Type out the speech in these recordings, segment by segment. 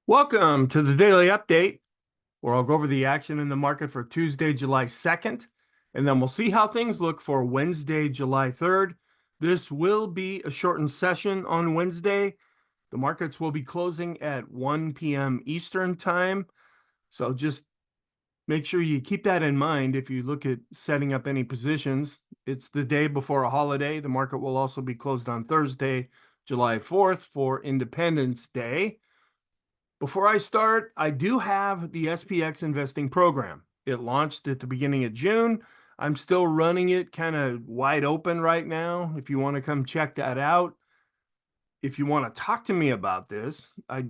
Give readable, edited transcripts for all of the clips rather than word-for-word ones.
Welcome to the Daily Update, where I'll go over the action in the market for Tuesday, July 2nd, and then we'll see how things look for Wednesday, July 3rd. This will be a shortened session on Wednesday. The markets will be closing at 1 p.m. Eastern Time, so just make sure you keep that in mind if you look at setting up any positions. It's the day before a holiday. The market will also be closed on Thursday, July 4th for Independence Day. Before I start, I do have the SPXInvesting Program. It launched at the beginning of June. I'm still running it kind of wide open right now. If you want to come check that out, if you want to talk to me about this, I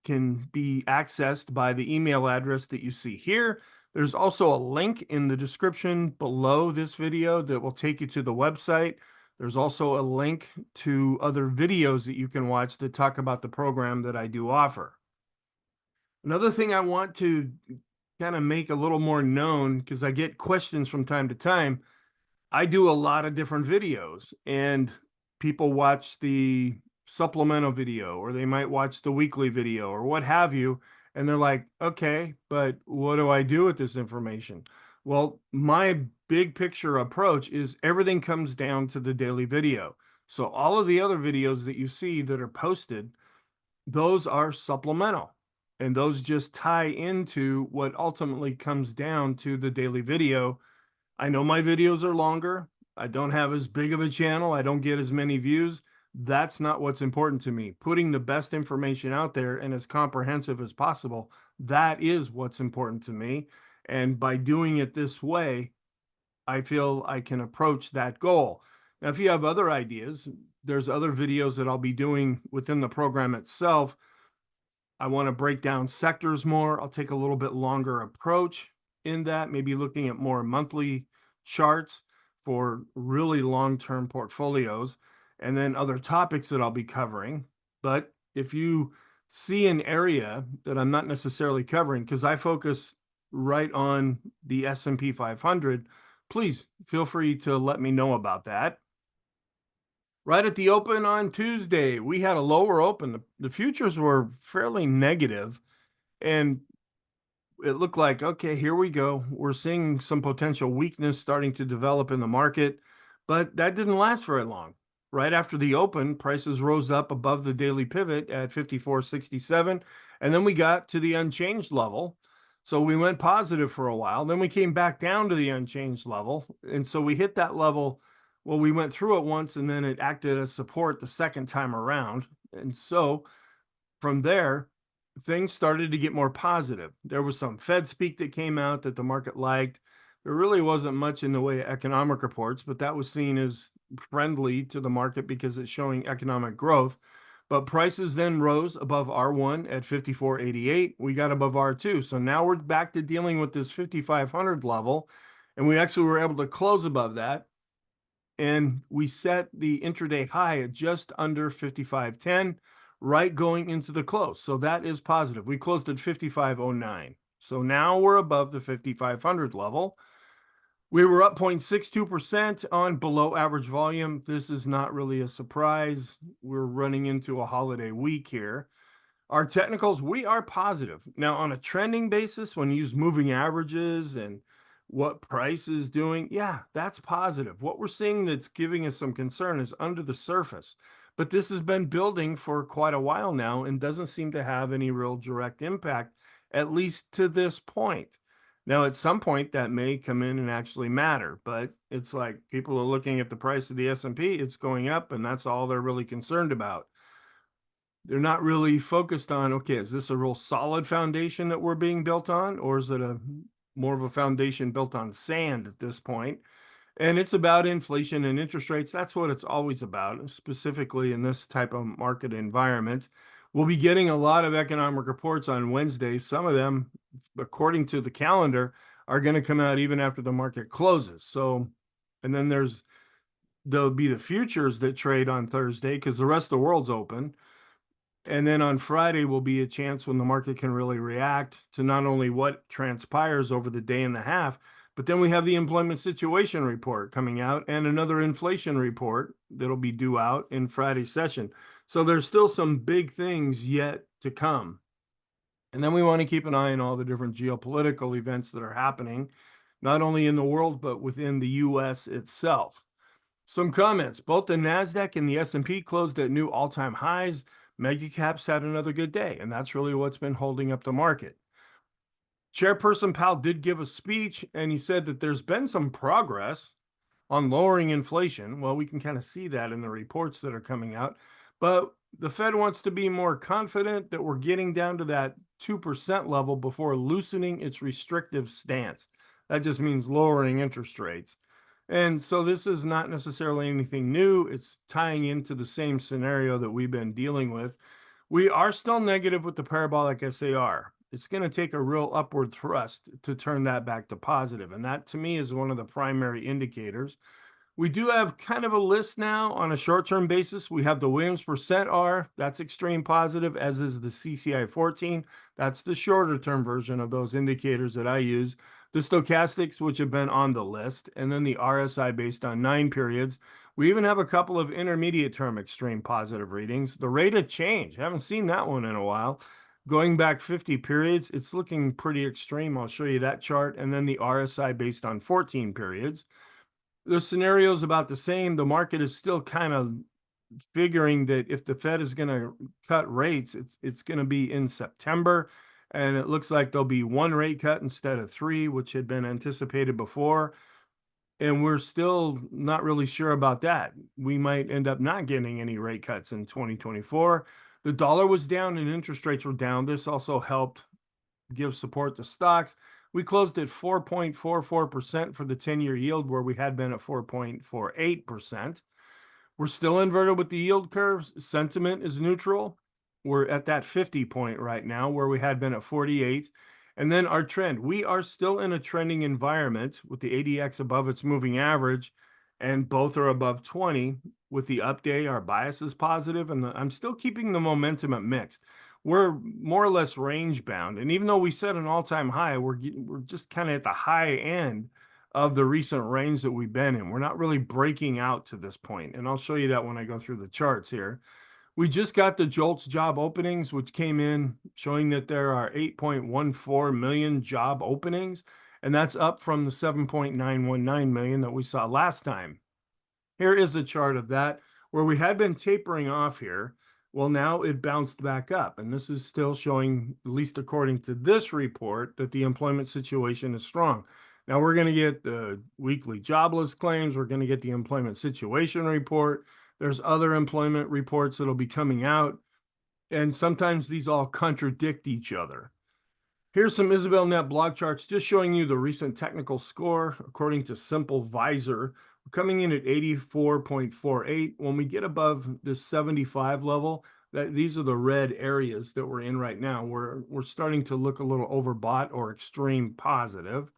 can be accessed by the email address that you see here. There's also a link in the description below this video that will take you to the website. There's also a link to other videos that you can watch that talk about the program that I do offer. Another thing I want to kind of make a little more known, because I get questions from time to time, I do a lot of different videos, and people watch the supplemental video, or they might watch the weekly video, or what have you, and they're like, okay, but what do I do with this information? Well, my big picture approach is everything comes down to the daily video. So all of the other videos that you see that are posted, those are supplemental. And those just tie into what ultimately comes down to the daily video. I know my videos are longer. I don't have as big of a channel. I don't get as many views. That's not what's important to me. Putting the best information out there and as comprehensive as possible, that is what's important to me. And by doing it this way, I feel I can approach that goal. Now, if you have other ideas, there's other videos that I'll be doing within the program itself. I want to break down sectors more. I'll take a little bit longer approach in that, maybe looking at more monthly charts for really long-term portfolios, and then other topics that I'll be covering. But if you see an area that I'm not necessarily covering, because I focus right on the S&P 500, please feel free to let me know about that. Right at the open on Tuesday, we had a lower open. The futures were fairly negative, and it looked like, okay, here we go. We're seeing some potential weakness starting to develop in the market, but that didn't last very long. Right after the open, prices rose up above the daily pivot at 54.67, and then we got to the unchanged level. So we went positive for a while. Then we came back down to the unchanged level, and so we hit that level. Well, we went through it once, and then it acted as support the second time around. And so from there, things started to get more positive. There was some Fed speak that came out that the market liked. There really wasn't much in the way of economic reports, but that was seen as friendly to the market because it's showing economic growth. But prices then rose above R1 at 54.88. We got above R2. So now we're back to dealing with this 5,500 level, and we actually were able to close above that. And we set the intraday high at just under 55.10, right going into the close. So that is positive. We closed at 55.09. So now we're above the 5,500 level. We were up 0.62% on below average volume. This is not really a surprise. We're running into a holiday week here. Our technicals, we are positive. Now, on a trending basis, when you use moving averages and what price is doing, yeah, that's positive. What we're seeing that's giving us some concern is under the surface. But this has been building for quite a while now and doesn't seem to have any real direct impact, at least to this point. Now, at some point, that may come in and actually matter, but it's like people are looking at the price of the S&P, it's going up, and that's all they're really concerned about. They're not really focused on, okay, is this a real solid foundation that we're being built on, or is it a more of a foundation built on sand at this point? And it's about inflation and interest rates. That's what it's always about, specifically in this type of market environment. We'll be getting a lot of economic reports on Wednesday. Some of them, according to the calendar, are going to come out even after the market closes. So, and then there'll be the futures that trade on Thursday because the rest of the world's open. And then on Friday will be a chance when the market can really react to not only what transpires over the day and a half, but then we have the employment situation report coming out and another inflation report that'll be due out in Friday's session. So there's still some big things yet to come. And then we want to keep an eye on all the different geopolitical events that are happening, not only in the world, but within the US itself. Some comments. Both the NASDAQ and the S&P closed at new all-time highs. Mega caps had another good day, and that's really what's been holding up the market. Chairperson Powell did give a speech, and he said that there's been some progress on lowering inflation. Well, we can kind of see that in the reports that are coming out. But the Fed wants to be more confident that we're getting down to that 2% level before loosening its restrictive stance. That just means lowering interest rates. And so this is not necessarily anything new. It's tying into the same scenario that we've been dealing with. We are still negative with the parabolic SAR. It's going to take a real upward thrust to turn that back to positive. And that to me is one of the primary indicators. We do have kind of a list now on a short-term basis. We have the Williams percent R, that's extreme positive, as is the CCI 14. That's the shorter-term version of those indicators that I use. The stochastics, which have been on the list, and then the RSI based on 9 periods. We even have a couple of intermediate-term extreme positive readings. The rate of change, haven't seen that one in a while. Going back 50 periods, it's looking pretty extreme. I'll show you that chart, and then the RSI based on 14 periods. The scenario is about the same. The market is still kind of figuring that if the Fed is going to cut rates, it's going to be in September. And it looks like there'll be one rate cut instead of three, which had been anticipated before. And we're still not really sure about that. We might end up not getting any rate cuts in 2024. The dollar was down and interest rates were down. This also helped give support to stocks. We closed at 4.44% for the 10-year yield, where we had been at 4.48%. We're still inverted with the yield curves. Sentiment is neutral. We're at that 50 point right now, where we had been at 48. And then our trend, we are still in a trending environment with the ADX above its moving average, and both are above 20. With the up day, our bias is positive, and I'm still keeping the momentum at mixed. We're more or less range bound. And even though we set an all-time high, we're just kind of at the high end of the recent range that we've been in. We're not really breaking out to this point. And I'll show you that when I go through the charts here. We just got the JOLTS job openings, which came in showing that there are 8.14 million job openings. And that's up from the 7.919 million that we saw last time. Here is a chart of that where we had been tapering off here. Well, now it bounced back up, and this is still showing, at least according to this report, that the employment situation is strong. Now we're going to get the weekly jobless claims. We're going to get the employment situation report. There's other employment reports that'll be coming out, and sometimes these all contradict each other. Here's some Isabel Net blog charts just showing you the recent technical score according to Simple Visor. We're coming in at 84.48. When we get above this 75 level, these are the red areas that we're in right now. We're starting to look a little overbought or extreme positive.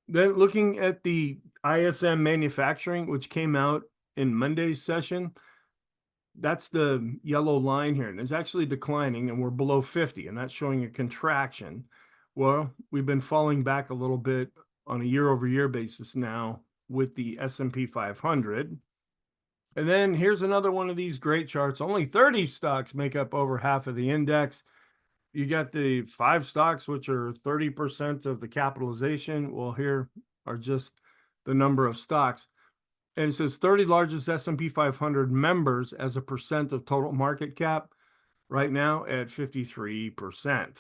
Then looking at the ISM manufacturing, which came out in Monday's session, that's the yellow line here, and it's actually declining, and we're below 50, and that's showing a contraction. Well, we've been falling back a little bit on a year-over-year basis now with the S&P 500. And then here's another one of these great charts. Only 30 stocks make up over half of the index. You got the 5 stocks, which are 30% of the capitalization. Well, here are just the number of stocks. And it says 30 largest S&P 500 members as a percent of total market cap, right now at 53%.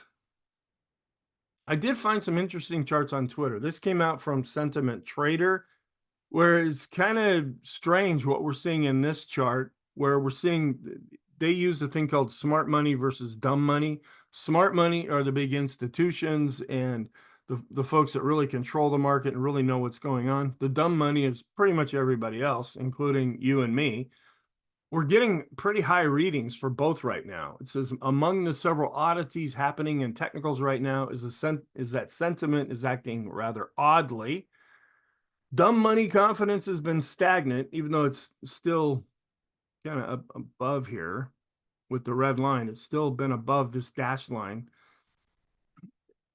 I did find some interesting charts on Twitter. This came out from Sentiment Trader, where it's kind of strange what we're seeing in this chart, where we're seeing they use a thing called smart money versus dumb money. Smart money are the big institutions and the folks that really control the market and really know what's going on. The dumb money is pretty much everybody else, including you and me. We're getting pretty high readings for both right now. It says among the several oddities happening in technicals right now is that sentiment is acting rather oddly. Dumb money confidence has been stagnant, even though it's still kind of above here with the red line. It's still been above this dashed line.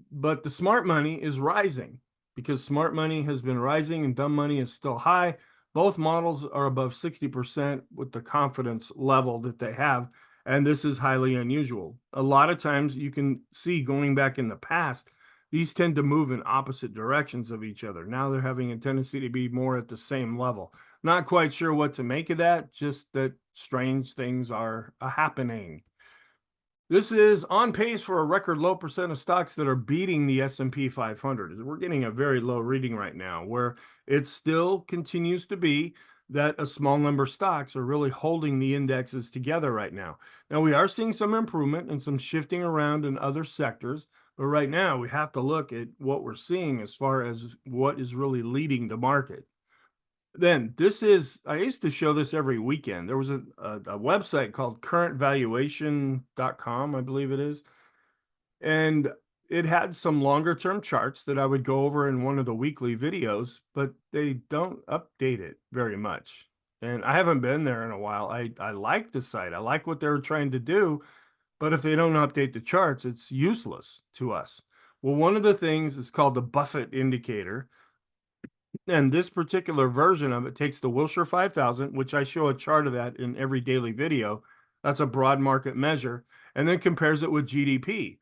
But the smart money is rising because smart money has been rising and dumb money is still high. Both models are above 60% with the confidence level that they have. And this is highly unusual. A lot of times you can see going back in the past, these tend to move in opposite directions of each other. Now they're having a tendency to be more at the same level. Not quite sure what to make of that, just that strange things are happening. This is on pace for a record low percent of stocks that are beating the S&P 500. We're getting a very low reading right now, where it still continues to be that a small number of stocks are really holding the indexes together right now. Now, we are seeing some improvement and some shifting around in other sectors, but right now we have to look at what we're seeing as far as what is really leading the market. Then this is, I used to show this every weekend. There was a website called currentvaluation.com, I believe it is. And it had some longer term charts that I would go over in one of the weekly videos, but they don't update it very much. And I haven't been there in a while. I like the site. I like what they're trying to do, but if they don't update the charts, it's useless to us. Well, one of the things is called the Buffett indicator. And this particular version of it takes the Wilshire 5000, which I show a chart of that in every daily video. That's a broad market measure, and then compares it with GDP.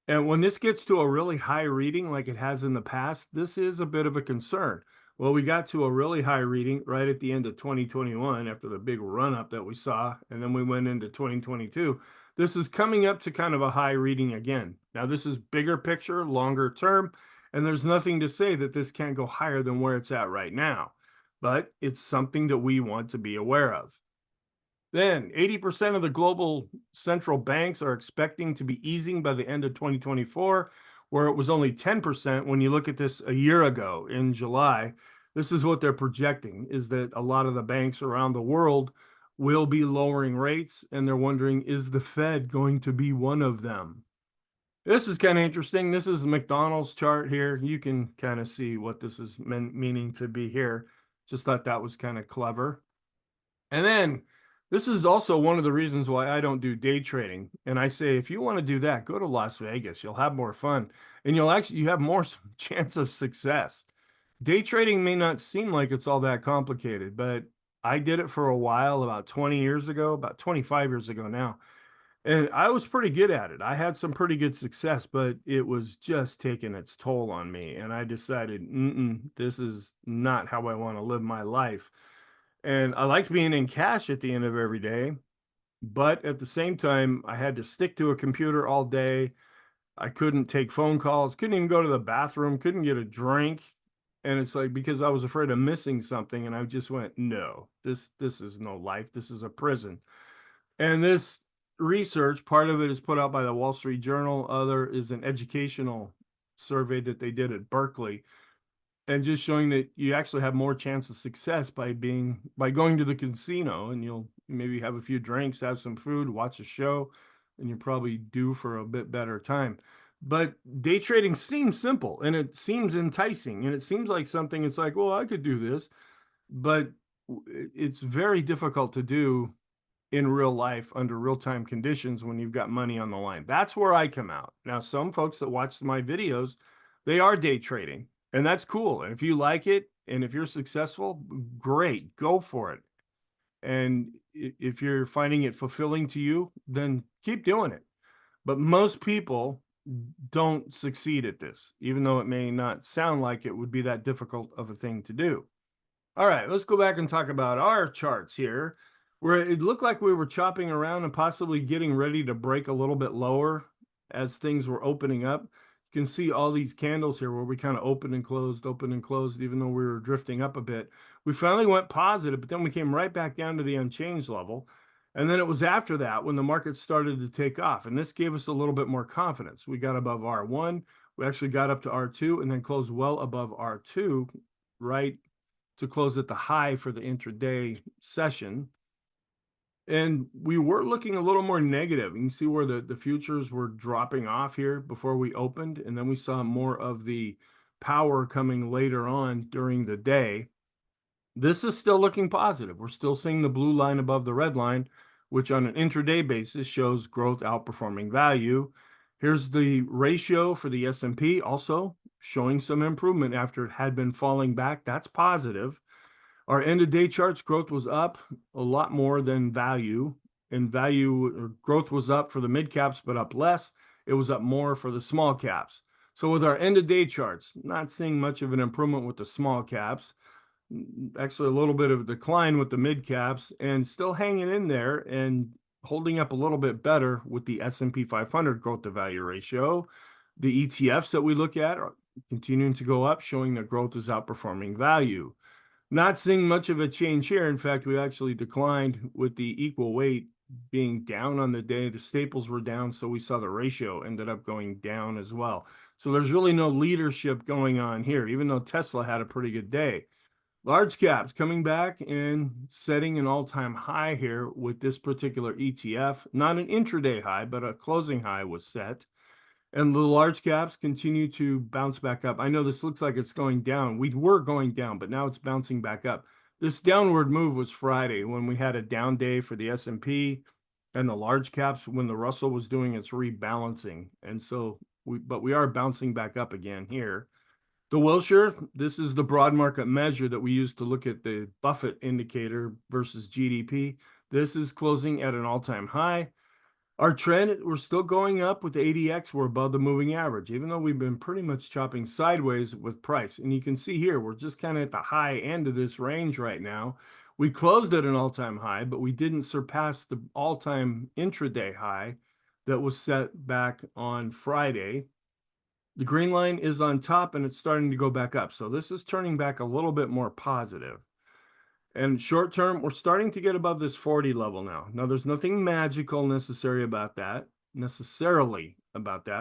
And when this gets to a really high reading like it has in the past, this is a bit of a concern. Well, we got to a really high reading right at the end of 2021 after the big run up that we saw, and then we went into 2022. This is coming up to kind of a high reading again. Now, this is bigger picture, longer term, and there's nothing to say that this can't go higher than where it's at right now, but it's something that we want to be aware of. Then 80% of the global central banks are expecting to be easing by the end of 2024, where it was only 10% when you look at this a year ago in July. This is what they're projecting, is that a lot of the banks around the world will be lowering rates, and they're wondering, is the Fed going to be one of them? This is kind of interesting. This is the McDonald's chart here. You can kind of see what this is meaning to be here. Just thought that was kind of clever. And then this is also one of the reasons why I don't do day trading. And I say, if you want to do that, go to Las Vegas. You'll have more fun, and you have more chance of success. Day trading may not seem like it's all that complicated, but I did it for a while about 20 years ago, about 25 years ago now. And I was pretty good at it. I had some pretty good success, but it was just taking its toll on me. And I decided, this is not how I want to live my life. And I liked being in cash at the end of every day, but at the same time, I had to stick to a computer all day. I couldn't take phone calls, couldn't even go to the bathroom, couldn't get a drink. And it's like, because I was afraid of missing something, and I just went, no, this is no life. This is a prison. And this research, part of it is put out by the Wall Street Journal, other is an educational survey that they did at Berkeley, and just showing that you actually have more chance of success by going to the casino, and you'll maybe have a few drinks, have some food, watch a show, and you're probably due for a bit better time. But day trading seems simple, and it seems enticing, and it seems like something, it's like, well, I could do this, but it's very difficult to do in real life under real-time conditions when you've got money on the line. That's where I come out. Now, some folks that watch my videos, they are day trading, and that's cool. And if you like it, and if you're successful, great, go for it. And if you're finding it fulfilling to you, then keep doing it. But most people don't succeed at this, even though it may not sound like it would be that difficult of a thing to do. All right, let's go back and talk about our charts here, where it looked like we were chopping around and possibly getting ready to break a little bit lower as things were opening up. You can see all these candles here where we kind of opened and closed, even though we were drifting up a bit. We finally went positive, but then we came right back down to the unchanged level. And then it was after that when the market started to take off, and this gave us a little bit more confidence. We got above R1, we actually got up to R2, and then closed well above R2, right to close at the high for the intraday session. And we were looking a little more negative. You can see where the futures were dropping off here before we opened, and then we saw more of the power coming later on during the day. This is still looking positive. We're still seeing the blue line above the red line, which on an intraday basis shows growth outperforming value. Here's the ratio for the S&P, also showing some improvement after it had been falling back. That's positive. Our end of day charts growth was up a lot more than value. and value or growth was up for the mid caps, but up less. It was up more for the small caps. So with our end of day charts, not seeing much of an improvement with the small caps, actually a little bit of a decline with the mid caps, and still hanging in there and holding up a little bit better with the S&P 500 growth to value ratio. The ETFs that we look at are continuing to go up, showing that growth is outperforming value. Not seeing much of a change here. In fact, we actually declined with the equal weight being down on the day. The staples were down, so we saw the ratio ended up going down as well. So there's really no leadership going on here, even though Tesla had a pretty good day. Large caps coming back and setting an all-time high here with this particular ETF. Not an intraday high, but a closing high was set. And the large caps continue to bounce back up. I know this looks like it's going down. We were going down, but now it's bouncing back up. This downward move was Friday when we had a down day for the S&P and the large caps when the Russell was doing its rebalancing. And so we are bouncing back up again here. The Wilshire, this is the broad market measure that we use to look at the Buffett indicator versus GDP. This is closing at an all-time high. Our trend, we're still going up with the ADX. We're above the moving average, even though we've been pretty much chopping sideways with price. And you can see here, we're just kind of at the high end of this range right now. We closed at an all-time high, but we didn't surpass the all-time intraday high that was set back on Friday. The green line is on top and it's starting to go back up. So this is turning back a little bit more positive. And short term, we're starting to get above this 40 level now. Now, there's nothing magical necessarily about that,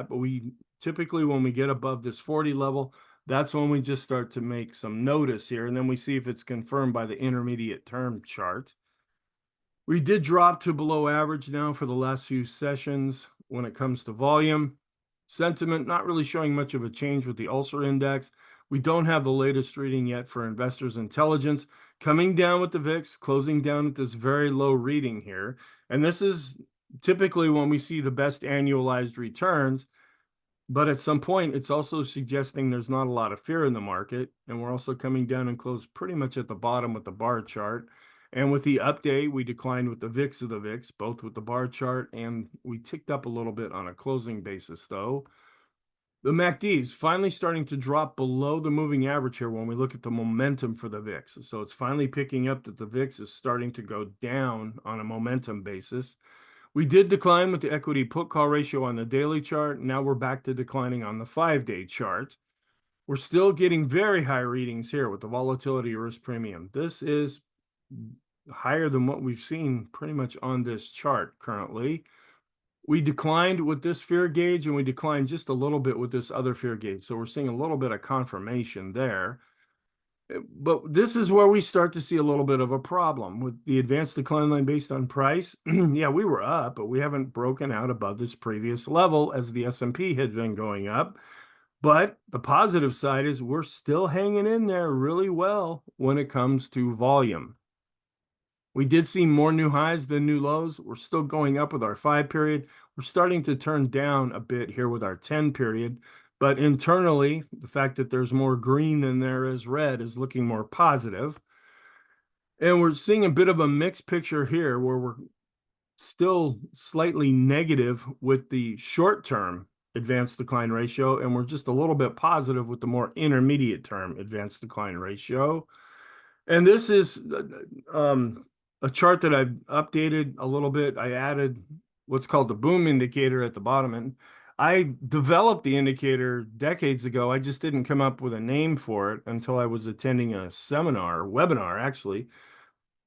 but we typically, when we get above this 40 level, that's when we just start to make some notice here. And then we see if it's confirmed by the intermediate term chart. We did drop to below average now for the last few sessions when it comes to volume. Sentiment, not really showing much of a change with the Ulcer Index. We don't have the latest reading yet for Investors Intelligence. Coming down with the VIX, closing down at this very low reading here. And this is typically when we see the best annualized returns. But at some point, it's also suggesting there's not a lot of fear in the market. And we're also coming down and close pretty much at the bottom with the bar chart. And with the update, we declined with the VIX of the VIX, both with the bar chart, and we ticked up a little bit on a closing basis, though. The MACD is finally starting to drop below the moving average here when we look at the momentum for the VIX. So it's finally picking up that the VIX is starting to go down on a momentum basis. We did decline with the equity put call ratio on the daily chart. Now we're back to declining on the 5-day chart. We're still getting very high readings here with the volatility risk premium. This is higher than what we've seen pretty much on this chart currently. We declined with this fear gauge and we declined just a little bit with this other fear gauge. So we're seeing a little bit of confirmation there. But this is where we start to see a little bit of a problem with the advanced decline line based on price. Yeah, we were up, but we haven't broken out above this previous level as the S&P had been going up. But the positive side is we're still hanging in there really well when it comes to volume. We did see more new highs than new lows. We're still going up with our 5 period. We're starting to turn down a bit here with our 10 period. But internally, the fact that there's more green than there is red is looking more positive. And we're seeing a bit of a mixed picture here where we're still slightly negative with the short-term advanced decline ratio, and we're just a little bit positive with the more intermediate term advanced decline ratio. And this is a chart that I've updated a little bit. I added what's called the boom indicator at the bottom. And I developed the indicator decades ago. I just didn't come up with a name for it until I was attending a webinar actually.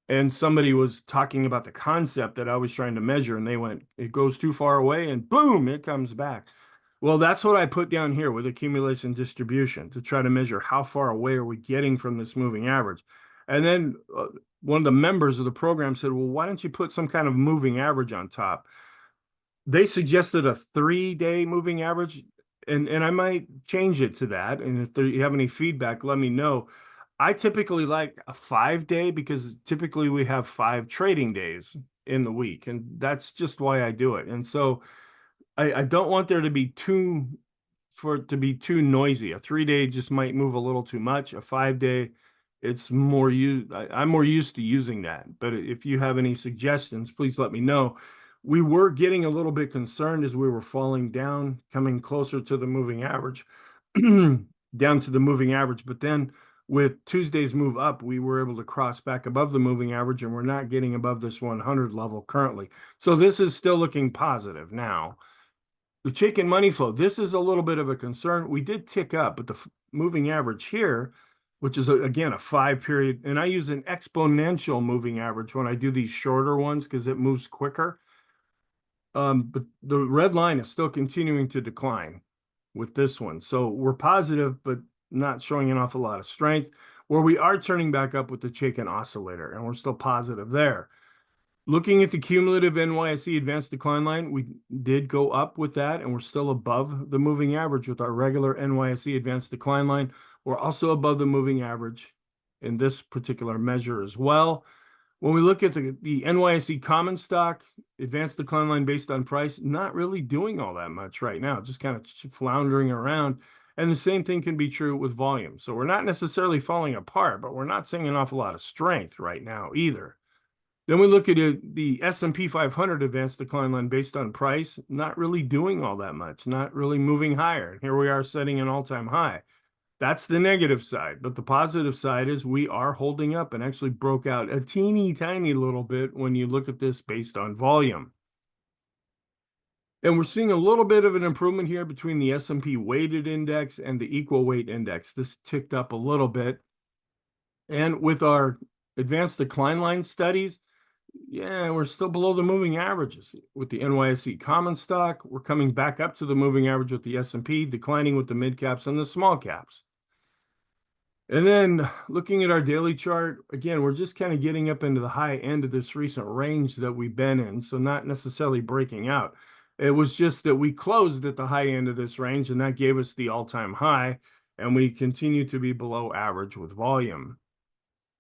And somebody was talking about the concept that I was trying to measure. And they went, it goes too far away and boom, it comes back. Well, that's what I put down here with accumulation distribution to try to measure how far away are we getting from this moving average. And then one of the members of the program said, well, why don't you put some kind of moving average on top? They suggested a 3-day moving average, and I might change it to that. And if you have any feedback, let me know. I typically like a 5-day because typically we have 5 trading days in the week, and that's just why I do it. And so I don't want there to be for it to be too noisy. A 3-day just might move a little too much. A 5-day It's more I'm more used to using that. But if you have any suggestions, please let me know. We were getting a little bit concerned as we were falling down, coming closer to the moving average, down to the moving average. But then with Tuesday's move up, we were able to cross back above the moving average, and we're not getting above this 100 level currently. So this is still looking positive now. The chicken money flow, this is a little bit of a concern. We did tick up, but the moving average here, which is again a 5-period, and I use an exponential moving average when I do these shorter ones because it moves quicker. But the red line is still continuing to decline with this one. So we're positive, but not showing an awful lot of strength. Where we are turning back up with the chicken oscillator, and we're still positive there. Looking at the cumulative NYSE advanced decline line, we did go up with that, and we're still above the moving average with our regular NYSE advanced decline line. We're also above the moving average in this particular measure as well. When we look at the NYSE common stock advanced decline line based on price, not really doing all that much right now, just kind of floundering around. And the same thing can be true with volume. So we're not necessarily falling apart, but we're not seeing an awful lot of strength right now either. Then we look at the S&P 500 advanced decline line based on price, not really doing all that much, not really moving higher. Here we are setting an all-time high. That's the negative side. But the positive side is we are holding up and actually broke out a teeny tiny little bit when you look at this based on volume. And we're seeing a little bit of an improvement here between the S&P weighted index and the equal weight index. This ticked up a little bit. And with our advanced decline line studies, yeah, we're still below the moving averages with the NYSE common stock. We're coming back up to the moving average with the S&P, declining with the mid caps and the small caps. And then looking at our daily chart, again, we're just kind of getting up into the high end of this recent range that we've been in. So not necessarily breaking out. It was just that we closed at the high end of this range, and that gave us the all-time high. And we continue to be below average with volume.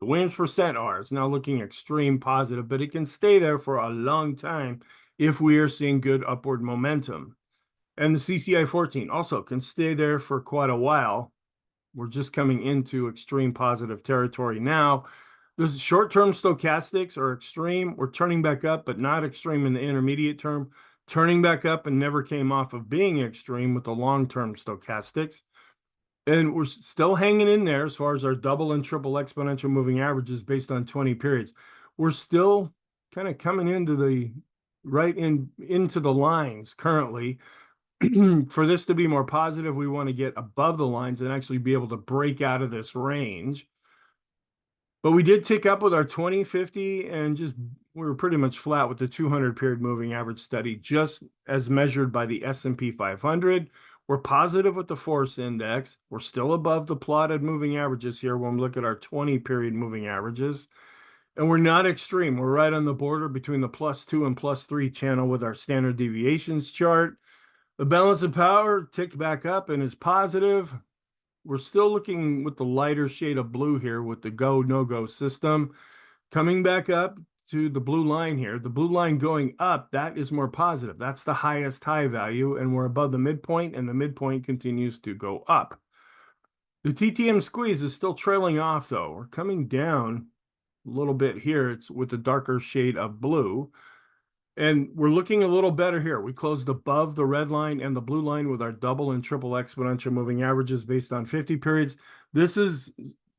The Williams percent R is now looking extreme positive, but it can stay there for a long time if we are seeing good upward momentum. And the CCI 14 also can stay there for quite a while. We're just coming into extreme positive territory now. The short-term stochastics are extreme. We're turning back up, but not extreme in the intermediate term. Turning back up and never came off of being extreme with the long-term stochastics. And we're still hanging in there as far as our double and triple exponential moving averages based on 20 periods. We're still kind of coming into the into the lines currently. For this to be more positive, we want to get above the lines and actually be able to break out of this range. But we did tick up with our 20, 50, and we were pretty much flat with the 200-period moving average study, just as measured by the S&P 500. We're positive with the force index. We're still above the plotted moving averages here when we look at our 20-period moving averages. And we're not extreme. We're right on the border between the +2 and +3 channel with our standard deviations chart. The balance of power ticked back up and is positive. We're still looking with the lighter shade of blue here with the go, no-go system. Coming back up to the blue line here, the blue line going up, that is more positive. That's the highest high value, and we're above the midpoint, and the midpoint continues to go up. The TTM squeeze is still trailing off, though. We're coming down a little bit here. It's with the darker shade of blue. And we're looking a little better here. We closed above the red line and the blue line with our double and triple exponential moving averages based on 50 periods. This is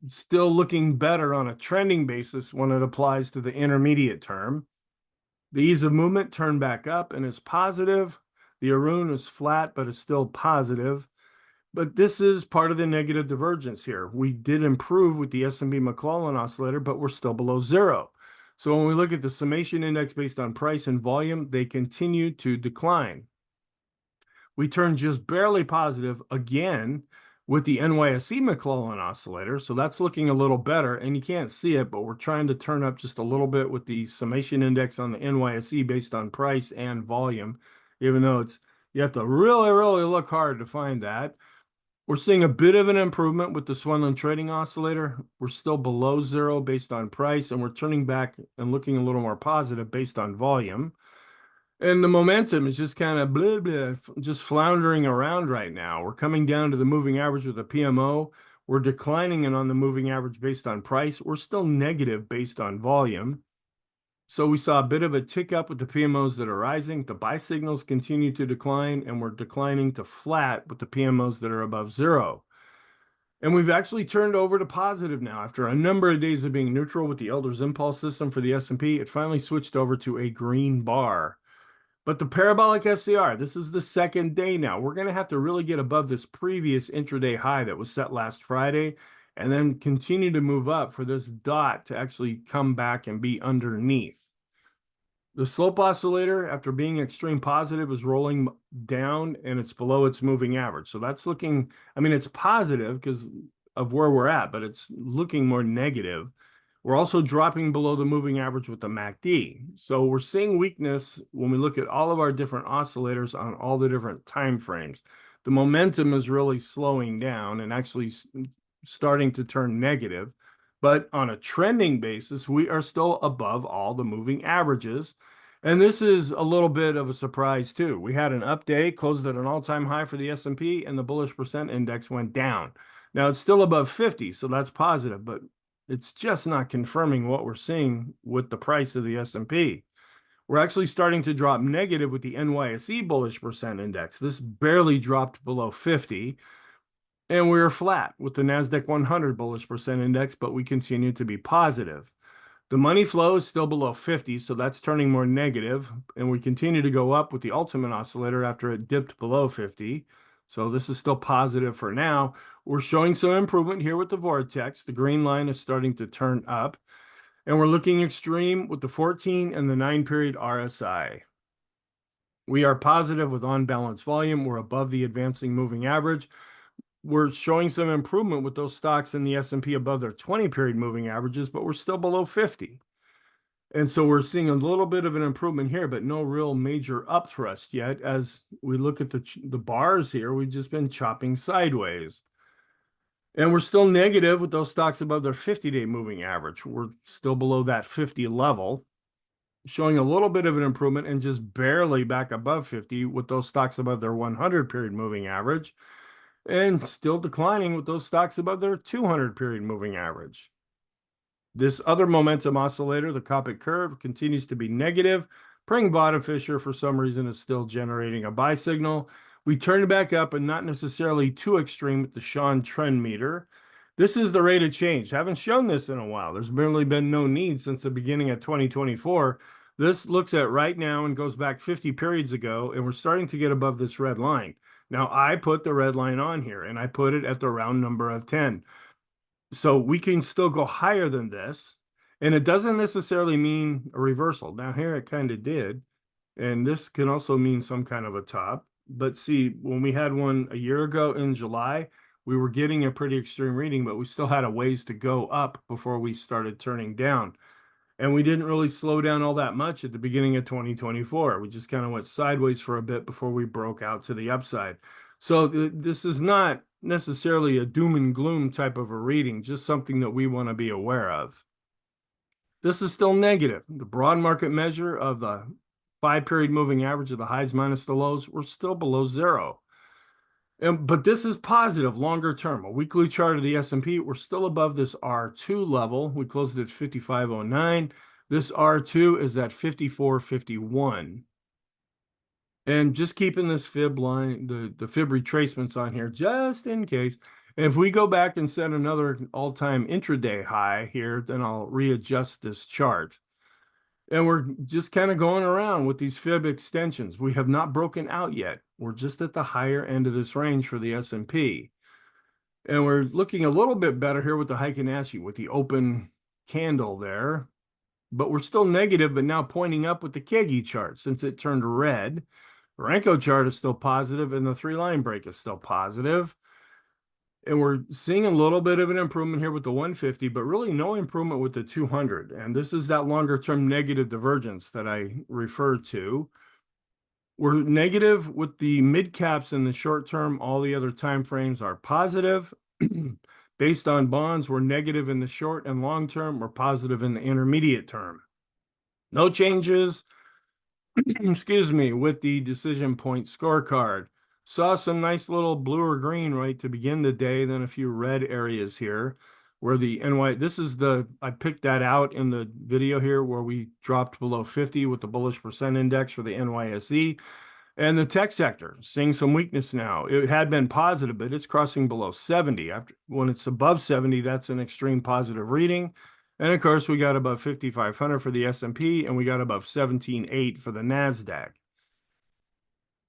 still looking better on a trending basis when it applies to the intermediate term. The ease of movement turned back up and is positive. The Arun is flat, but is still positive. But this is part of the negative divergence here. We did improve with the S&P McClellan oscillator, but we're still below zero. So when we look at the summation index based on price and volume, they continue to decline. We turned just barely positive again with the NYSE McClellan oscillator. So that's looking a little better, and you can't see it, but we're trying to turn up just a little bit with the summation index on the NYSE based on price and volume, even though you have to really, really look hard to find that. We're seeing a bit of an improvement with the Swenlin trading oscillator. We're still below zero based on price, and we're turning back and looking a little more positive based on volume. And the momentum is just kind of blah, blah, just floundering around right now. We're coming down to the moving average with the PMO. We're declining and on the moving average based on price. We're still negative based on volume. So we saw a bit of a tick up with the PMOs that are rising. The buy signals continue to decline, and we're declining to flat with the PMOs that are above zero. And we've actually turned over to positive now. After a number of days of being neutral with the Elder's Impulse system for the S&P, it finally switched over to a green bar. But the parabolic SCR, this is the second day now. We're going to have to really get above this previous intraday high that was set last Friday and then continue to move up for this dot to actually come back and be underneath. The slope oscillator, after being extreme positive, is rolling down and it's below its moving average. So that's looking, I mean, it's positive because of where we're at, but it's looking more negative. We're also dropping below the moving average with the MACD. So we're seeing weakness when we look at all of our different oscillators on all the different time frames. The momentum is really slowing down and actually starting to turn negative. But on a trending basis, we are still above all the moving averages. And this is a little bit of a surprise too. We had an up day, closed at an all-time high for the S&P, and the bullish percent index went down. Now it's still above 50, so that's positive, but it's just not confirming what we're seeing with the price of the S&P. We're actually starting to drop negative with the NYSE bullish percent index. This barely dropped below 50. And we're flat with the NASDAQ 100 bullish percent index, but we continue to be positive. The money flow is still below 50, so that's turning more negative. And we continue to go up with the ultimate oscillator after it dipped below 50. So this is still positive for now. We're showing some improvement here with the vortex. The green line is starting to turn up. And we're looking extreme with the 14 and the 9-period RSI. We are positive with on-balance volume. We're above the advancing moving average. We're showing some improvement with those stocks in the S&P above their 20-period moving averages, but we're still below 50. And so we're seeing a little bit of an improvement here, but no real major upthrust yet. As we look at the bars here, we've just been chopping sideways. And we're still negative with those stocks above their 50-day moving average. We're still below that 50 level, showing a little bit of an improvement and just barely back above 50 with those stocks above their 100-period moving average. And still declining with those stocks above their 200-period moving average. This other momentum oscillator, the Copic curve, continues to be negative. Pring bottom fisher, for some reason, is still generating a buy signal. We turn it back up and not necessarily too extreme with the Sean trend meter. This is the rate of change. Haven't shown this in a while. There's barely been no need since the beginning of 2024. This looks at right now and goes back 50 periods ago, and we're starting to get above this red line. Now, I put the red line on here, and I put it at the round number of 10. So we can still go higher than this, and it doesn't necessarily mean a reversal. Now, here it kind of did, and this can also mean some kind of a top. But see, when we had one a year ago in July, we were getting a pretty extreme reading, but we still had a ways to go up before we started turning down. And we didn't really slow down all that much at the beginning of 2024. We just kind of went sideways for a bit before we broke out to the upside. So this is not necessarily a doom and gloom type of a reading, just something that we want to be aware of. This is still negative. The broad market measure of the 5-period moving average of the highs minus the lows, we're still below zero. But this is positive longer term. A weekly chart of the S&P, we're still above this R2 level. We closed it at 5509. This R2 is at 5451. And just keeping this fib line, the fib retracements on here, just in case. And if we go back and set another all-time intraday high here, then I'll readjust this chart. And we're just kind of going around with these fib extensions. We have not broken out yet. We're just at the higher end of this range for the S&P. And we're looking a little bit better here with the Heikin-Ashi, with the open candle there. But we're still negative, but now pointing up with the Kegi chart since it turned red. The Renko chart is still positive, and the 3-line break is still positive. And we're seeing a little bit of an improvement here with the 150, but really no improvement with the 200. And this is that longer-term negative divergence that I referred to. We're negative with the mid caps in the short term. All the other time frames are positive. Based on bonds, we're negative in the short and long term. We're positive in the intermediate term. No changes, excuse me, with the decision point scorecard. Saw some nice little blue or green right to begin the day, then a few red areas here where the I picked that out in the video here where we dropped below 50 with the bullish percent index for the NYSE. And the tech sector seeing some weakness now. It had been positive, but it's crossing below 70. When it's above 70, that's an extreme positive reading. And of course, we got above 5,500 for the S&P, and we got above 17.8 for the NASDAQ.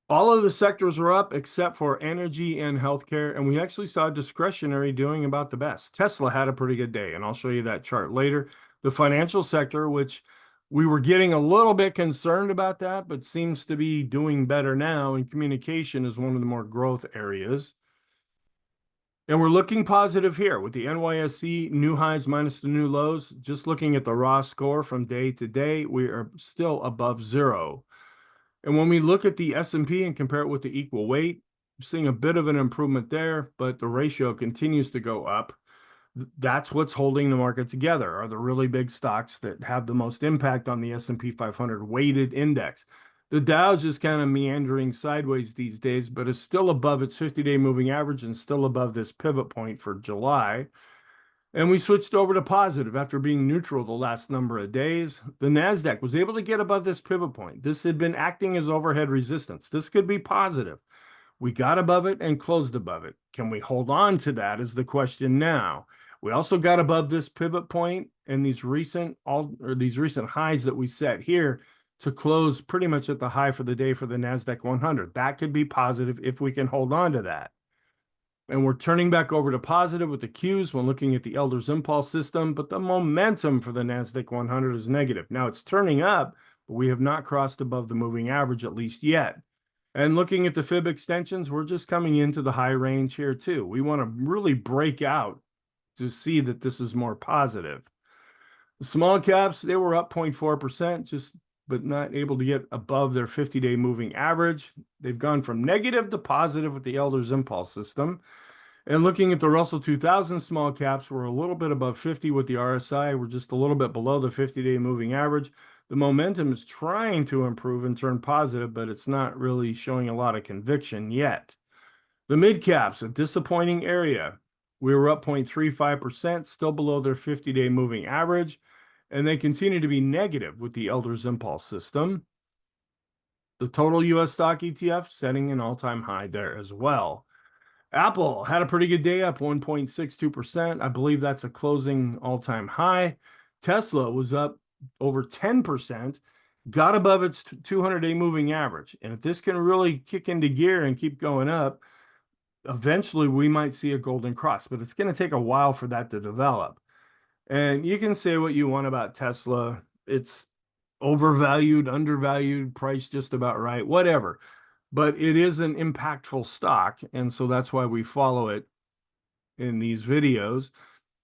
All of the sectors were up except for energy and healthcare, and we actually saw discretionary doing about the best. Tesla had a pretty good day, and I'll show you that chart later. The financial sector, which we were getting a little bit concerned about that, but seems to be doing better now, and communication is one of the more growth areas. And we're looking positive here with the NYSE new highs minus the new lows. Just looking at the raw score from day to day, we are still above zero. And when we look at the S&P and compare it with the equal weight, we're seeing a bit of an improvement there, but the ratio continues to go up. That's what's holding the market together, are the really big stocks that have the most impact on the S&P 500 weighted index. The Dow's just kind of meandering sideways these days, but is still above its 50-day moving average and still above this pivot point for July. And we switched over to positive after being neutral the last number of days. The NASDAQ was able to get above this pivot point. This had been acting as overhead resistance. This could be positive. We got above it and closed above it. Can we hold on to that is the question now. We also got above this pivot point and these recent highs that we set here to close pretty much at the high for the day for the NASDAQ 100. That could be positive if we can hold on to that. And we're turning back over to positive with the Qs when looking at the Elder's Impulse system, but the momentum for the NASDAQ 100 is negative. Now it's turning up, but we have not crossed above the moving average at least yet. And looking at the fib extensions, we're just coming into the high range here too. We want to really break out to see that this is more positive. The small caps, they were up 0.4%, but not able to get above their 50-day moving average. They've gone from negative to positive with the Elder's Impulse system. And looking at the Russell 2000 small caps, we're a little bit above 50 with the RSI. We're just a little bit below the 50-day moving average. The momentum is trying to improve and turn positive, but it's not really showing a lot of conviction yet. The mid caps, a disappointing area. We were up 0.35%, still below their 50-day moving average, and they continue to be negative with the Elder's Impulse system. The total U.S. stock ETF setting an all-time high there as well. Apple had a pretty good day, up 1.62%. I believe that's a closing all-time high. Tesla was up over 10%, got above its 200-day moving average. And if this can really kick into gear and keep going up, eventually we might see a golden cross, but it's going to take a while for that to develop. And you can say what you want about Tesla. It's overvalued, undervalued, priced just about right, whatever. But it is an impactful stock, and so that's why we follow it in these videos.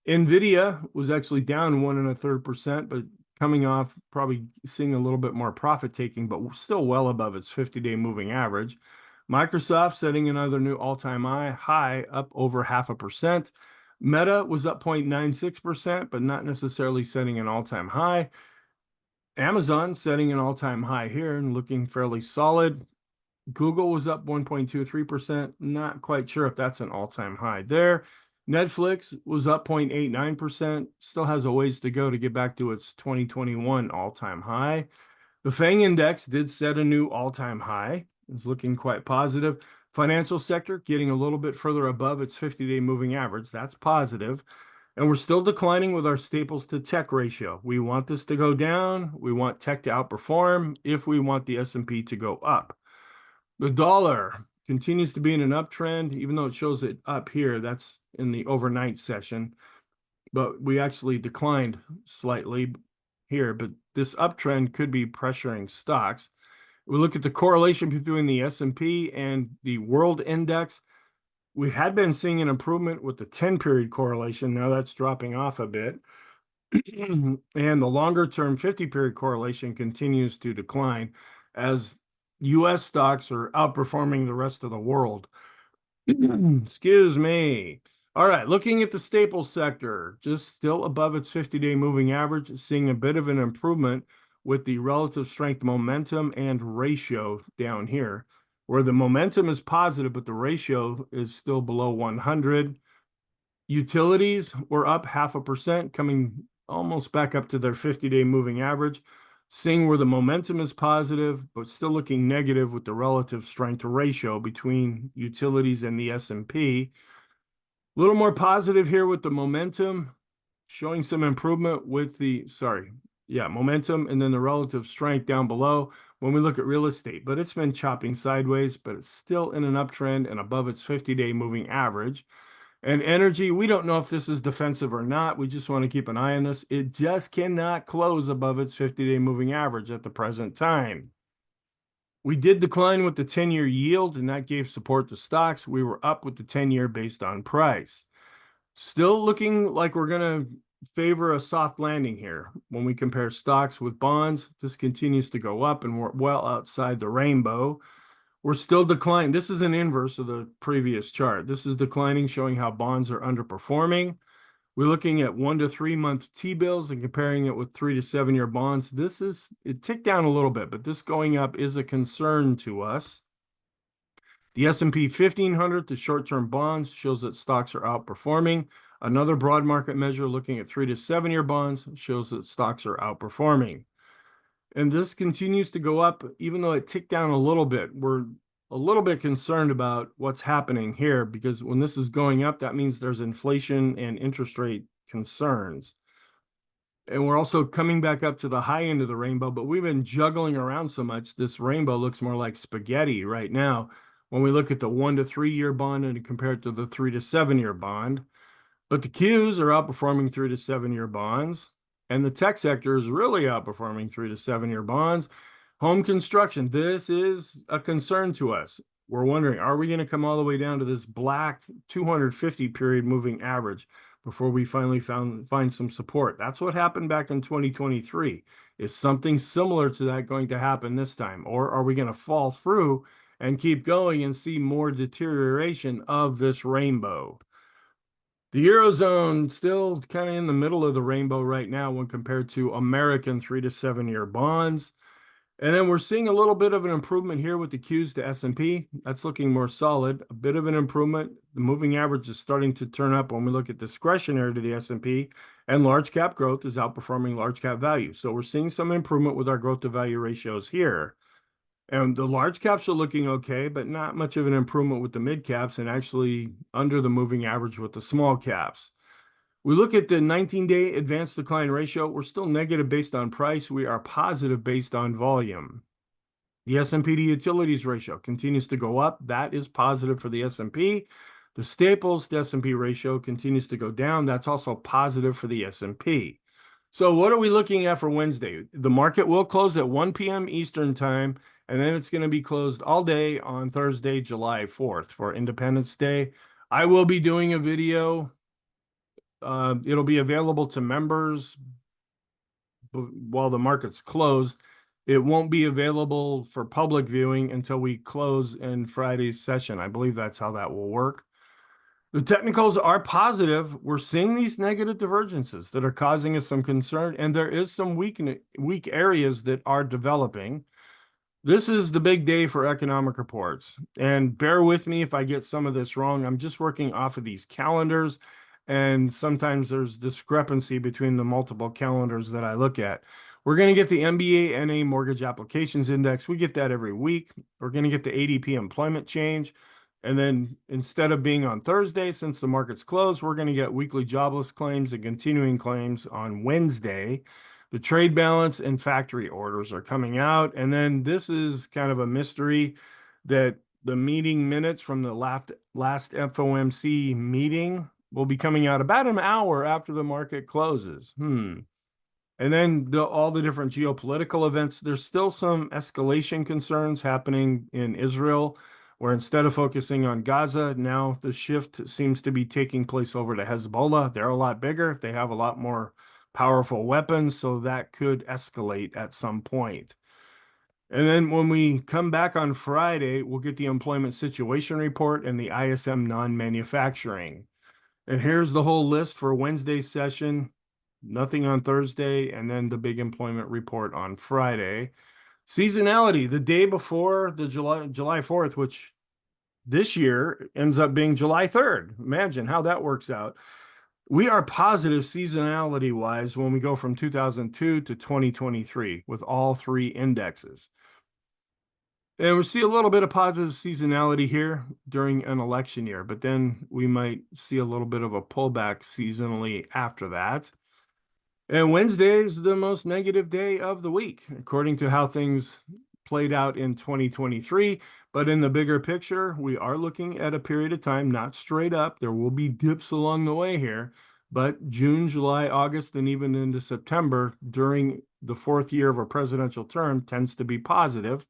NVIDIA was actually down 1.33%, but coming off probably seeing a little bit more profit taking, but still well above its 50-day moving average. Microsoft setting another new all-time high, up over 0.5%. Meta was up 0.96%, but not necessarily setting an all-time high. Amazon setting an all-time high here and looking fairly solid. Google was up 1.23%. Not quite sure if that's an all-time high there. Netflix was up 0.89%. Still has a ways to go to get back to its 2021 all-time high. The FANG index did set a new all-time high. It's looking quite positive. Financial sector getting a little bit further above its 50-day moving average. That's positive. And we're still declining with our staples to tech ratio. We want this to go down. We want tech to outperform if we want the S&P to go up. The dollar continues to be in an uptrend, even though it shows it up here. That's in the overnight session. But we actually declined slightly here. But this uptrend could be pressuring stocks. We look at the correlation between the S&P and the world index. We had been seeing an improvement with the 10-period correlation. Now that's dropping off a bit. And the longer-term 50-period correlation continues to decline as U.S. stocks are outperforming the rest of the world. Excuse me. All right, looking at the staples sector, just still above its 50-day moving average, seeing a bit of an improvement with the relative strength momentum and ratio down here. where the momentum is positive, but the ratio is still below 100. Utilities were up 0.5%, coming almost back up to their 50-day moving average, seeing where the momentum is positive, but still looking negative with the relative strength ratio between utilities and the S&P. A little more positive here with the momentum, showing some improvement with momentum, and then the relative strength down below when we look at real estate. But it's been chopping sideways, but it's still in an uptrend and above its 50-day moving average. And energy, we don't know if this is defensive or not. We just want to keep an eye on this. It just cannot close above its 50-day moving average at the present time. We did decline with the 10-year yield, and that gave support to stocks. We were up with the 10-year based on price. Still looking like we're going to favor a soft landing here. When we compare stocks with bonds, this continues to go up, and we're well outside the rainbow. We're still declining. This is an inverse of the previous chart. This is declining, showing how bonds are underperforming. We're looking at 1 to 3 month T-bills and comparing it with 3 to 7 year bonds. It ticked down a little bit, but this going up is a concern to us. The S&P 1500 to short-term bonds shows that stocks are outperforming. Another broad market measure looking at 3 to 7 year bonds shows that stocks are outperforming. And this continues to go up, even though it ticked down a little bit. We're a little bit concerned about what's happening here, because when this is going up, that means there's inflation and interest rate concerns. And we're also coming back up to the high end of the rainbow, but we've been juggling around so much, this rainbow looks more like spaghetti right now when we look at the 1 to 3 year bond and compare it to the 3 to 7 year bond. But the Qs are outperforming 3 to 7 year bonds. And the tech sector is really outperforming 3 to 7 year bonds. Home construction, this is a concern to us. We're wondering, are we going to come all the way down to this black 250 period moving average before we finally find some support? That's what happened back in 2023. Is something similar to that going to happen this time? Or are we going to fall through and keep going and see more deterioration of this rainbow? The Eurozone still kind of in the middle of the rainbow right now when compared to American 3 to 7 year bonds. And then we're seeing a little bit of an improvement here with the Qs to S&P. That's looking more solid, a bit of an improvement. The moving average is starting to turn up when we look at discretionary to the S&P, and large cap growth is outperforming large cap value. So we're seeing some improvement with our growth to value ratios here. And the large caps are looking okay, but not much of an improvement with the mid caps, and actually under the moving average with the small caps. We look at the 19-day advanced decline ratio. We're still negative based on price. We are positive based on volume. The S&P to utilities ratio continues to go up. That is positive for the S&P. The staples to S&P ratio continues to go down. That's also positive for the S&P. So what are we looking at for Wednesday? The market will close at 1 p.m. Eastern time, and then it's going to be closed all day on Thursday, July 4th for Independence Day. I will be doing a video. It'll be available to members while the market's closed. It won't be available for public viewing until we close in Friday's session. I believe that's how that will work. The technicals are positive. We're seeing these negative divergences that are causing us some concern, and there is some weak areas that are developing. This is the big day for economic reports, and bear with me if I get some of this wrong. I'm just working off of these calendars, and sometimes there's discrepancy between the multiple calendars that I look at. We're going to get the MBA NA Mortgage Applications Index. We get that every week. We're going to get the ADP employment change. And then instead of being on Thursday, since the market's closed, we're going to get weekly jobless claims and continuing claims on Wednesday. The trade balance and factory orders are coming out. And then this is kind of a mystery that the meeting minutes from the last FOMC meeting will be coming out about an hour after the market closes. And then all the different geopolitical events. There's still some escalation concerns happening in Israel, where instead of focusing on Gaza, now the shift seems to be taking place over to Hezbollah. They're a lot bigger. They have a lot more powerful weapons, so that could escalate at some point. And then when we come back on Friday, we'll get the employment situation report and the ISM non-manufacturing. And here's the whole list for Wednesday's session. Nothing on Thursday, and then the big employment report on Friday. Seasonality, the day before the July 4th, which this year ends up being July 3rd. Imagine how that works out. We are positive seasonality wise when we go from 2002 to 2023 with all three indexes. And we see a little bit of positive seasonality here during an election year, but then we might see a little bit of a pullback seasonally after that. And Wednesday is the most negative day of the week, according to how things played out in 2023. But in the bigger picture, we are looking at a period of time, not straight up. There will be dips along the way here, but June, July, August, and even into September during the fourth year of a presidential term tends to be positive.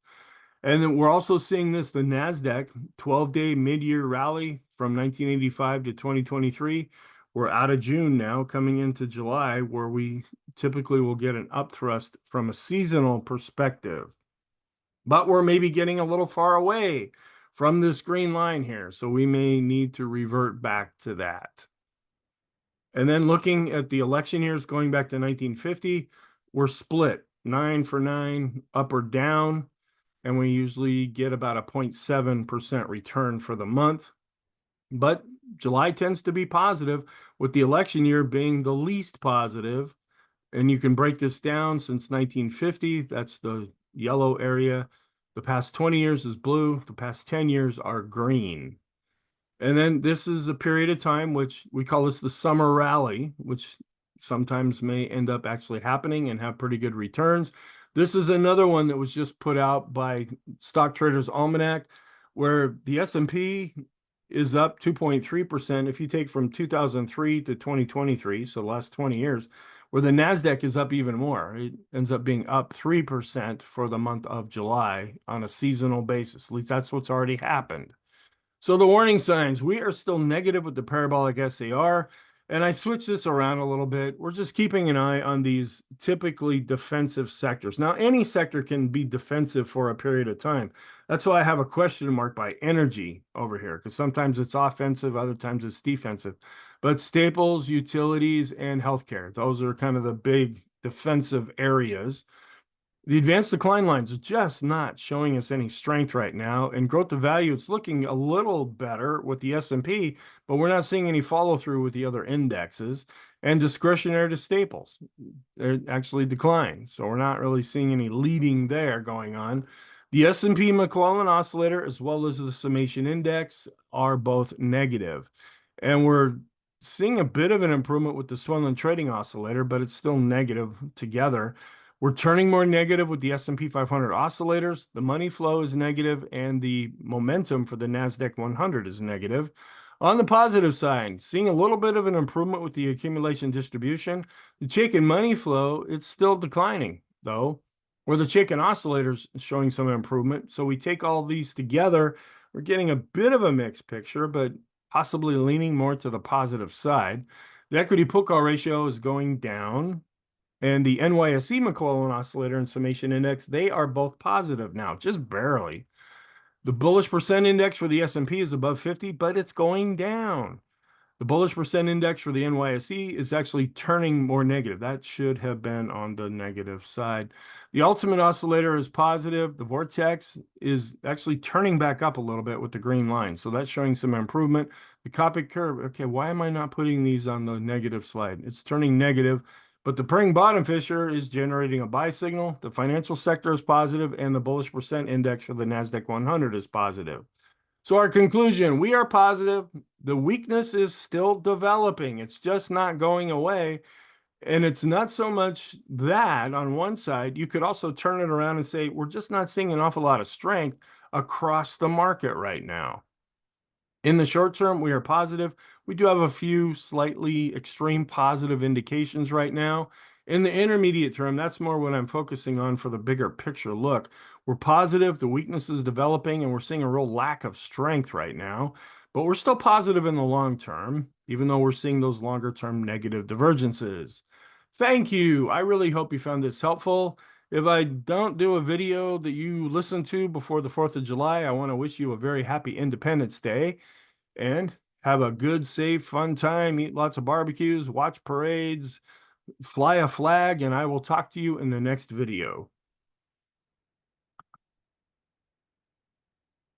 And then we're also seeing this, the NASDAQ 12-day mid-year rally from 1985 to 2023. We're out of June now, coming into July, where we typically will get an upthrust from a seasonal perspective. But we're maybe getting a little far away from this green line here, so we may need to revert back to that. And then looking at the election years going back to 1950, we're split 9 for 9, up or down. And we usually get about a 0.7% return for the month. But July tends to be positive, with the election year being the least positive. And you can break this down since 1950. That's the yellow area. The past 20 years is blue. The past 10 years are green. And then this is a period of time which we call this the summer rally, which sometimes may end up actually happening and have pretty good returns. This is another one that was just put out by Stock Traders Almanac, where the S&P is up 2.3% if you take from 2003 to 2023, so the last 20 years, where the NASDAQ is up even more. It ends up being up 3% for the month of July on a seasonal basis. At least that's what's already happened. So the warning signs, we are still negative with the parabolic SAR. And I switch this around a little bit. We're just keeping an eye on these typically defensive sectors. Now, any sector can be defensive for a period of time. That's why I have a question mark by energy over here, because sometimes it's offensive, other times it's defensive. But staples, utilities, and healthcare, those are kind of the big defensive areas. The advanced decline lines are just not showing us any strength right now. And growth to value, it's looking a little better with the S&P, but we're not seeing any follow through with the other indexes. And discretionary to staples, they're actually declined. So we're not really seeing any leading there going on. The S&P McClellan oscillator, as well as the summation index, are both negative. And we're seeing a bit of an improvement with the Swenlin trading oscillator, but it's still negative together. We're turning more negative with the S&P 500 oscillators. The money flow is negative, and the momentum for the NASDAQ 100 is negative. On the positive side, seeing a little bit of an improvement with the accumulation distribution. The Chaikin money flow, it's still declining, though, where the Chaikin oscillators is showing some improvement. So we take all these together, we're getting a bit of a mixed picture, but possibly leaning more to the positive side. The equity put call ratio is going down. And the NYSE McClellan oscillator and summation index, they are both positive now, just barely. The bullish percent index for the S&P is above 50, but it's going down. The bullish percent index for the NYSE is actually turning more negative. That should have been on the negative side. The ultimate oscillator is positive. The vortex is actually turning back up a little bit with the green line. So that's showing some improvement. The copy curve, okay, why am I not putting these on the negative slide? It's turning negative. But the Pring bottom fisher is generating a buy signal. The financial sector is positive, and the bullish percent index for the NASDAQ 100 is positive. So our conclusion, we are positive. The weakness is still developing. It's just not going away. And it's not so much that on one side, you could also turn it around and say, we're just not seeing an awful lot of strength across the market right now. In the short term, we are positive. We do have a few slightly extreme positive indications right now. In the intermediate term, that's more what I'm focusing on for the bigger picture look. We're positive, the weakness is developing, and we're seeing a real lack of strength right now. But we're still positive in the long term, even though we're seeing those longer term negative divergences. Thank you. I really hope you found this helpful. If I don't do a video that you listen to before the 4th of July, I want to wish you a very happy Independence Day and have a good, safe, fun time. Eat lots of barbecues, watch parades, fly a flag, and I will talk to you in the next video.